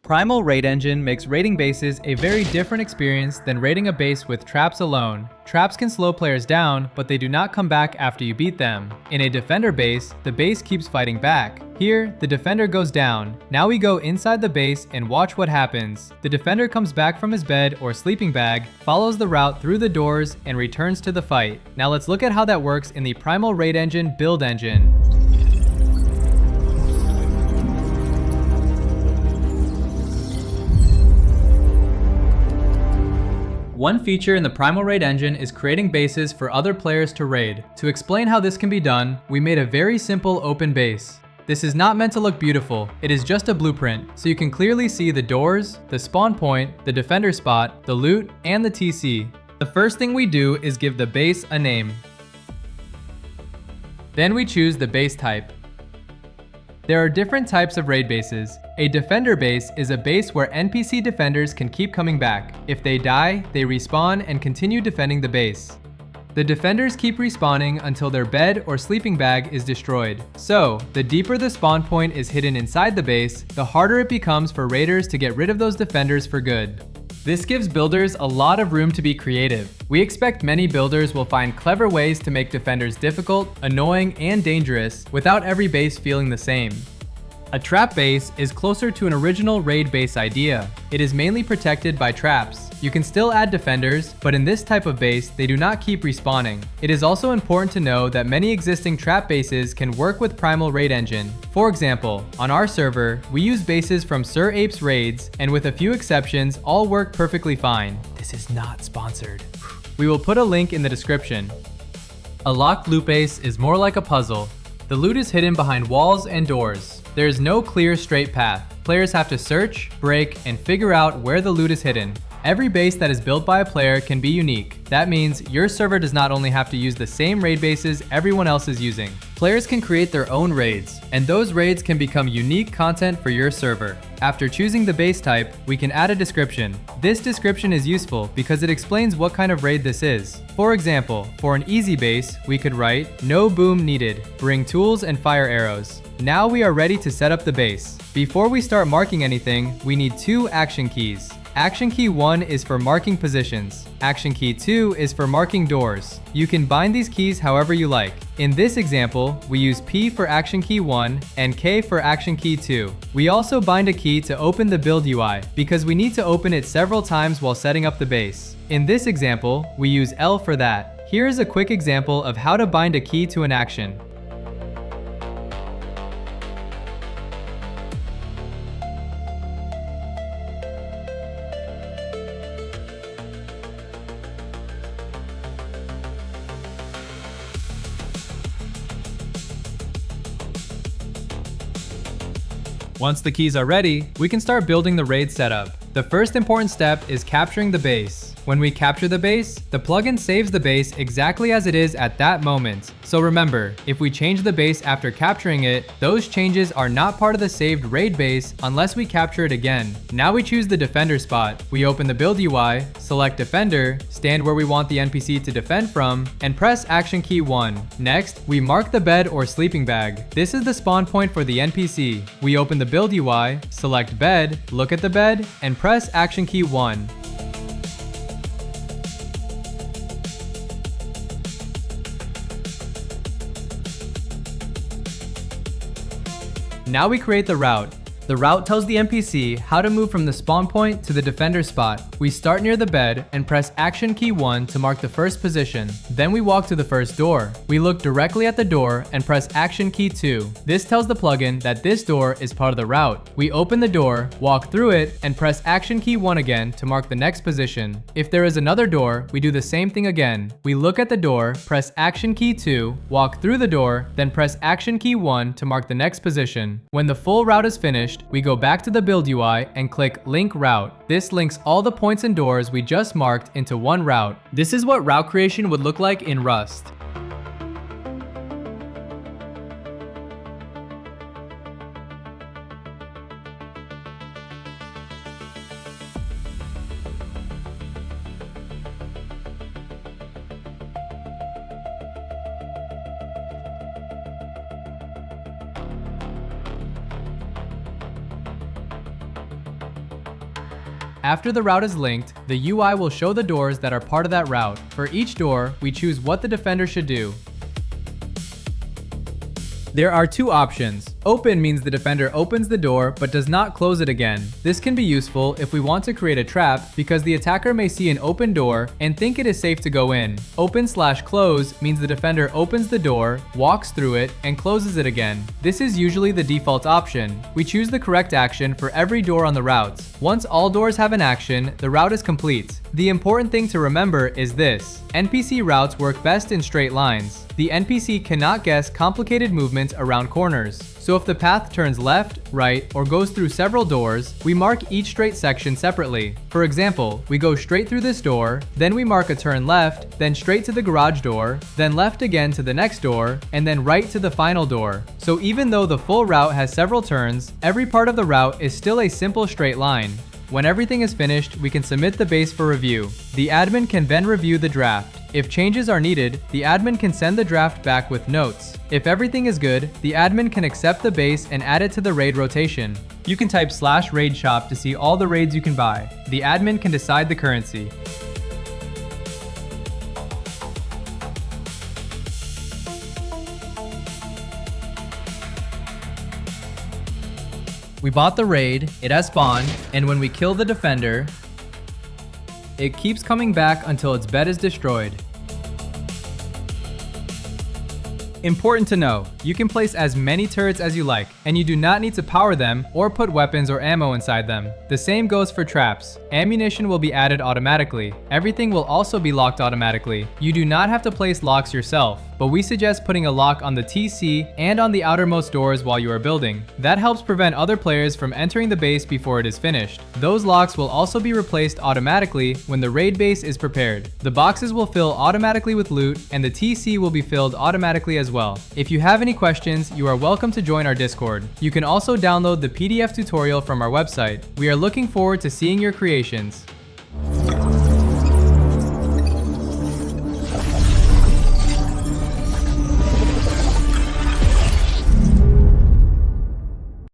Primal Raid Engine makes raiding bases a very different experience than raiding a base with traps alone. Traps can slow players down, but they do not come back after you beat them. In a defender base, the base keeps fighting back. Here, the defender goes down. Now we go inside the base and watch what happens. The defender comes back from his bed or sleeping bag, follows the route through the doors, and returns to the fight. Now let's look at how that works in the Primal Raid Engine build engine. One feature in the Primal Raid Engine is creating bases for other players to raid. To explain how this can be done, we made a very simple open base. This is not meant to look beautiful, it is just a blueprint, so you can clearly see the doors, the spawn point, the defender spot, the loot, and the TC. The first thing we do is give the base a name. Then we choose the base type. There are different types of raid bases. A defender base is a base where NPC defenders can keep coming back. If they die, they respawn and continue defending the base. The defenders keep respawning until their bed or sleeping bag is destroyed. So, the deeper the spawn point is hidden inside the base, the harder it becomes for raiders to get rid of those defenders for good. This gives builders a lot of room to be creative. We expect many builders will find clever ways to make defenders difficult, annoying, and dangerous without every base feeling the same. A trap base is closer to an original raid base idea. It is mainly protected by traps. You can still add defenders, but in this type of base, they do not keep respawning. It is also important to know that many existing trap bases can work with Primal Raid Engine. For example, on our server, we use bases from Sir Ape's raids, and with a few exceptions, all work perfectly fine. This is not sponsored. We will put a link in the description. A locked loot base is more like a puzzle. The loot is hidden behind walls and doors. There is no clear straight path. Players have to search, break, and figure out where the loot is hidden. Every base that is built by a player can be unique. That means your server does not only have to use the same raid bases everyone else is using. Players can create their own raids, and those raids can become unique content for your server. After choosing the base type, we can add a description. This description is useful because it explains what kind of raid this is. For example, for an easy base, we could write, "No boom needed. Bring tools and fire arrows." Now we are ready to set up the base. Before we start marking anything, we need two action keys. Action key 1 is for marking positions. Action key 2 is for marking doors. You can bind these keys however you like. In this example, we use P for action key 1 and K for action key 2. We also bind a key to open the build UI because we need to open it several times while setting up the base. In this example, we use L for that. Here is a quick example of how to bind a key to an action. Once the keys are ready, we can start building the raid setup. The first important step is capturing the base. When we capture the base, the plugin saves the base exactly as it is at that moment. So remember, if we change the base after capturing it, those changes are not part of the saved raid base unless we capture it again. Now we choose the defender spot. We open the build UI, select defender, stand where we want the NPC to defend from, and press action key 1. Next, we mark the bed or sleeping bag. This is the spawn point for the NPC. We open the build UI, select bed, look at the bed, and press action key 1. Now we create the route. The route tells the NPC how to move from the spawn point to the defender spot. We start near the bed and press action key 1 to mark the first position. Then we walk to the first door. We look directly at the door and press action key 2. This tells the plugin that this door is part of the route. We open the door, walk through it, and press action key 1 again to mark the next position. If there is another door, we do the same thing again. We look at the door, press action key 2, walk through the door, then press action key 1 to mark the next position. When the full route is finished, we go back to the build UI and click Link Route. This links all the points and doors we just marked into one route. This is what route creation would look like in Rust. After the route is linked, the UI will show the doors that are part of that route. For each door, we choose what the defender should do. There are two options. Open means the defender opens the door but does not close it again. This can be useful if we want to create a trap because the attacker may see an open door and think it is safe to go in. Open/close means the defender opens the door, walks through it, and closes it again. This is usually the default option. We choose the correct action for every door on the route. Once all doors have an action, the route is complete. The important thing to remember is this: NPC routes work best in straight lines. The NPC cannot guess complicated movements around corners. So if the path turns left, right, or goes through several doors, we mark each straight section separately. For example, we go straight through this door, then we mark a turn left, then straight to the garage door, then left again to the next door, and then right to the final door. So even though the full route has several turns, every part of the route is still a simple straight line. When everything is finished, we can submit the base for review. The admin can then review the draft. If changes are needed, the admin can send the draft back with notes. If everything is good, the admin can accept the base and add it to the raid rotation. You can type /raidshop to see all the raids you can buy. The admin can decide the currency. We bought the raid, it has spawned, and when we kill the defender, it keeps coming back until its bed is destroyed. Important to know, you can place as many turrets as you like, and you do not need to power them or put weapons or ammo inside them. The same goes for traps. Ammunition will be added automatically. Everything will also be locked automatically. You do not have to place locks yourself, but we suggest putting a lock on the TC and on the outermost doors while you are building. That helps prevent other players from entering the base before it is finished. Those locks will also be replaced automatically when the raid base is prepared. The boxes will fill automatically with loot, and the TC will be filled automatically as well. If you have any questions, you are welcome to join our Discord. You can also download the PDF tutorial from our website. We are looking forward to seeing your creations.